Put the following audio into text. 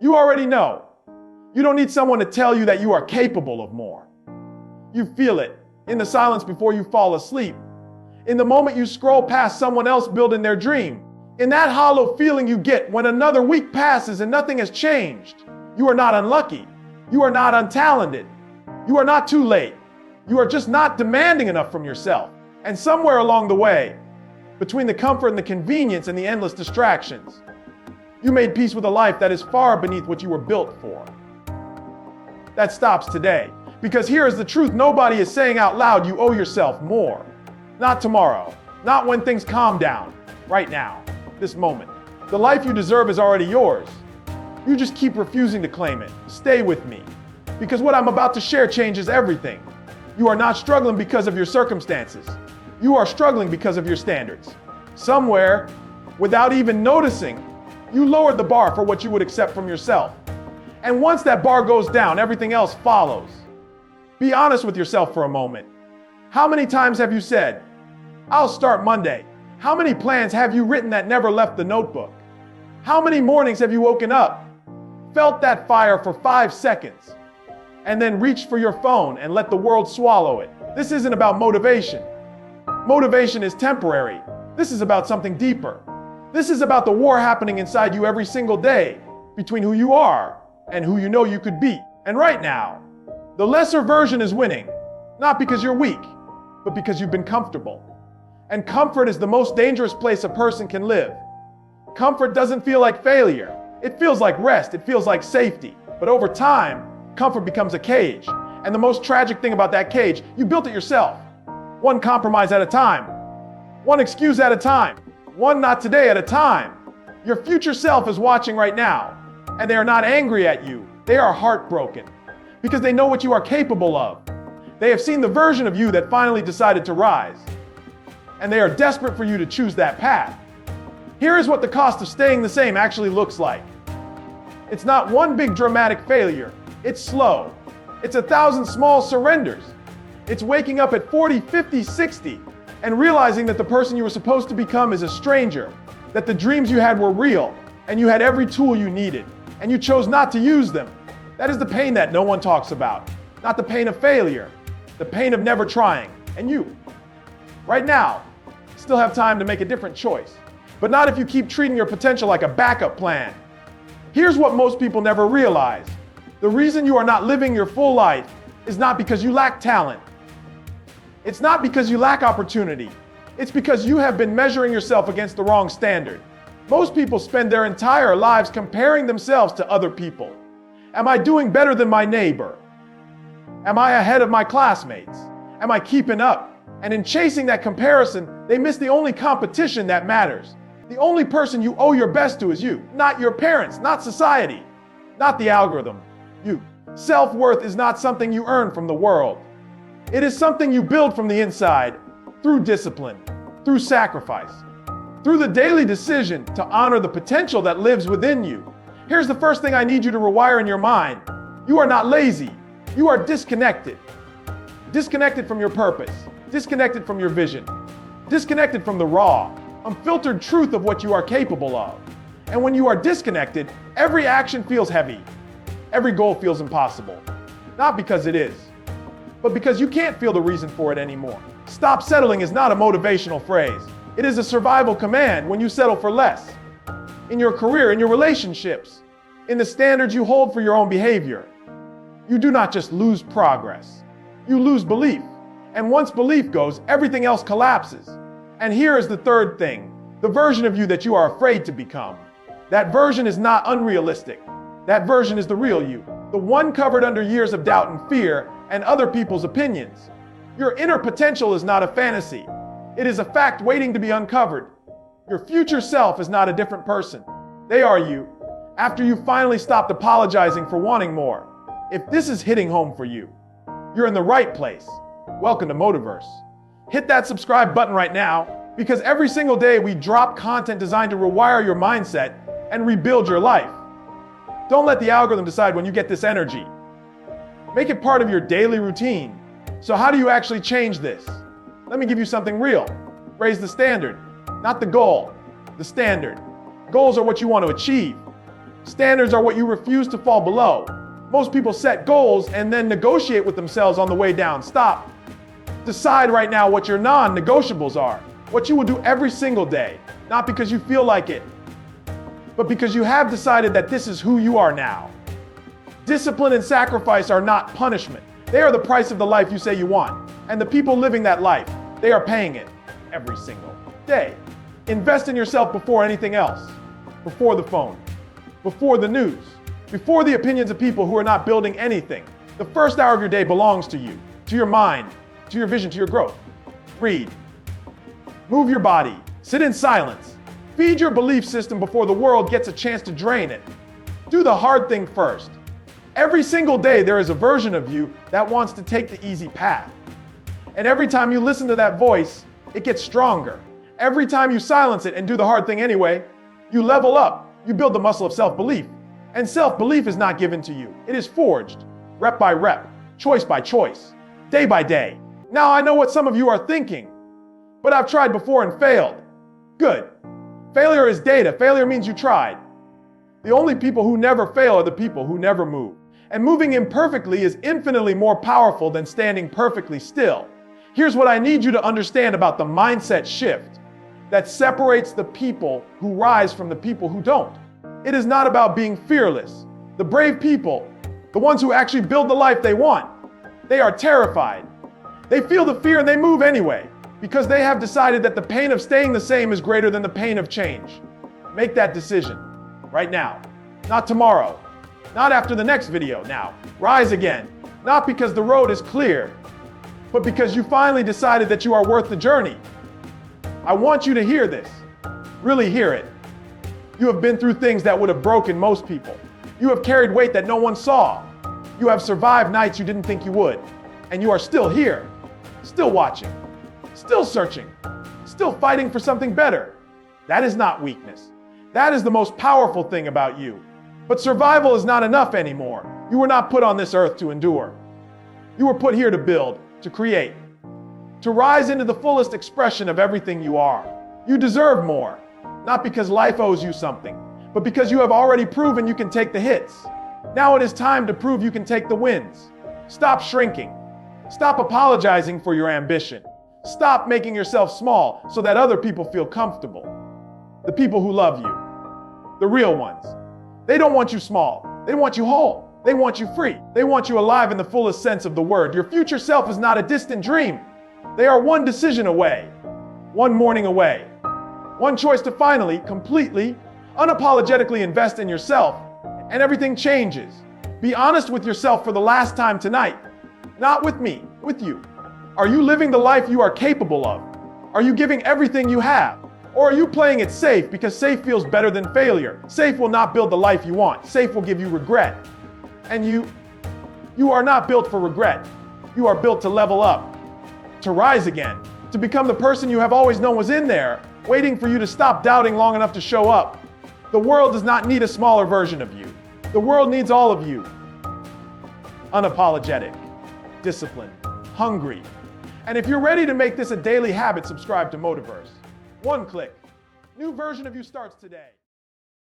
You already know. You don't need someone to tell you that you are capable of more. You feel it in the silence before you fall asleep, in the moment you scroll past someone else building their dream, in that hollow feeling you get when another week passes and nothing has changed. You are not unlucky. You are not untalented. You are not too late. You are just not demanding enough from yourself. And somewhere along the way, between the comfort and the convenience and the endless distractions, you made peace with a life that is far beneath what you were built for. That stops today. Because here is the truth nobody is saying out loud: you owe yourself more. Not tomorrow. Not when things calm down. Right now. This moment. The life you deserve is already yours. You just keep refusing to claim it. Stay with me. Because what I'm about to share changes everything. You are not struggling because of your circumstances. You are struggling because of your standards. Somewhere, without even noticing, you lowered the bar for what you would accept from yourself. And once that bar goes down, everything else follows. Be honest with yourself for a moment. How many times have you said, "I'll start Monday"? How many plans have you written that never left the notebook? How many mornings have you woken up, felt that fire for 5 seconds, and then reached for your phone and let the world swallow it? This isn't about motivation. Motivation is temporary. This is about something deeper. This is about the war happening inside you every single day between who you are and who you know you could be. And right now, the lesser version is winning, not because you're weak, but because you've been comfortable. And comfort is the most dangerous place a person can live. Comfort doesn't feel like failure. It feels like rest. It feels like safety. But over time, comfort becomes a cage. And the most tragic thing about that cage, you built it yourself. One compromise at a time. One excuse at a time. One not today at a time. Your future self is watching right now, and they are not angry at you. They are heartbroken because they know what you are capable of. They have seen the version of you that finally decided to rise, and they are desperate for you to choose that path. Here is what the cost of staying the same actually looks like. It's not one big dramatic failure. It's slow. It's 1,000 small surrenders. It's waking up at 40, 50, 60 and realizing that the person you were supposed to become is a stranger, that the dreams you had were real, and you had every tool you needed, and you chose not to use them. That is the pain that no one talks about. Not the pain of failure, the pain of never trying. And you, right now, still have time to make a different choice. But not if you keep treating your potential like a backup plan. Here's what most people never realize. The reason you are not living your full life is not because you lack talent. It's not because you lack opportunity. It's because you have been measuring yourself against the wrong standard. Most people spend their entire lives comparing themselves to other people. Am I doing better than my neighbor? Am I ahead of my classmates? Am I keeping up? And in chasing that comparison, they miss the only competition that matters. The only person you owe your best to is you, not your parents, not society, not the algorithm, you. Self-worth is not something you earn from the world. It is something you build from the inside, through discipline, through sacrifice, through the daily decision to honor the potential that lives within you. Here's the first thing I need you to rewire in your mind. You are not lazy. You are disconnected. Disconnected from your purpose, disconnected from your vision, disconnected from the raw, unfiltered truth of what you are capable of. And when you are disconnected, every action feels heavy. Every goal feels impossible. Not because it is, but because you can't feel the reason for it anymore. Stop settling is not a motivational phrase. It is a survival command when you settle for less. In your career, in your relationships, in the standards you hold for your own behavior. You do not just lose progress. You lose belief. And once belief goes, everything else collapses. And here is the third thing, the version of you that you are afraid to become. That version is not unrealistic. That version is the real you, the one covered under years of doubt and fear and other people's opinions. Your inner potential is not a fantasy. It is a fact waiting to be uncovered. Your future self is not a different person. They are you, after you finally stopped apologizing for wanting more. If this is hitting home for you, you're in the right place. Welcome to Motiverse. Hit that subscribe button right now, because every single day we drop content designed to rewire your mindset and rebuild your life. Don't let the algorithm decide when you get this energy. Make it part of your daily routine. So how do you actually change this? Let me give you something real. Raise the standard, not the goal, the standard. Goals are what you want to achieve. Standards are what you refuse to fall below. Most people set goals and then negotiate with themselves on the way down. Stop. Decide right now what your non-negotiables are. What you will do every single day. Not because you feel like it, but because you have decided that this is who you are now. Discipline and sacrifice are not punishment. They are the price of the life you say you want. And the people living that life, they are paying it every single day. Invest in yourself before anything else. Before the phone. Before the news. Before the opinions of people who are not building anything. The first hour of your day belongs to you, to your mind, to your vision, to your growth. Read. Move your body. Sit in silence. Feed your belief system before the world gets a chance to drain it. Do the hard thing first. Every single day there is a version of you that wants to take the easy path. And every time you listen to that voice, it gets stronger. Every time you silence it and do the hard thing anyway, you level up. You build the muscle of self-belief. And self-belief is not given to you. It is forged, rep by rep, choice by choice, day by day. Now I know what some of you are thinking, but I've tried before and failed. Good. Failure is data. Failure means you tried. The only people who never fail are the people who never move. And moving imperfectly is infinitely more powerful than standing perfectly still. Here's what I need you to understand about the mindset shift that separates the people who rise from the people who don't. It is not about being fearless. The brave people, the ones who actually build the life they want, they are terrified. They feel the fear and they move anyway because they have decided that the pain of staying the same is greater than the pain of change. Make that decision right now, not tomorrow. Not after the next video now. Rise again. Not because the road is clear, but because you finally decided that you are worth the journey. I want you to hear this. Really hear it. You have been through things that would have broken most people. You have carried weight that no one saw. You have survived nights you didn't think you would. And you are still here. Still watching. Still searching. Still fighting for something better. That is not weakness. That is the most powerful thing about you. But survival is not enough anymore. You were not put on this earth to endure. You were put here to build, to create, to rise into the fullest expression of everything you are. You deserve more, not because life owes you something, but because you have already proven you can take the hits. Now it is time to prove you can take the wins. Stop shrinking. Stop apologizing for your ambition. Stop making yourself small so that other people feel comfortable. The people who love you, the real ones. They don't want you small. They want you whole. They want you free. They want you alive in the fullest sense of the word. Your future self is not a distant dream. They are one decision away, one morning away, one choice to finally, completely, unapologetically invest in yourself, and everything changes. Be honest with yourself for the last time tonight. Not with me, with you. Are you living the life you are capable of? Are you giving everything you have? Or are you playing it safe because safe feels better than failure? Safe will not build the life you want. Safe will give you regret. And you are not built for regret. You are built to level up, to rise again, to become the person you have always known was in there, waiting for you to stop doubting long enough to show up. The world does not need a smaller version of you. The world needs all of you. Unapologetic, disciplined, hungry. And if you're ready to make this a daily habit, subscribe to Motiverse. One click. New version of you starts today.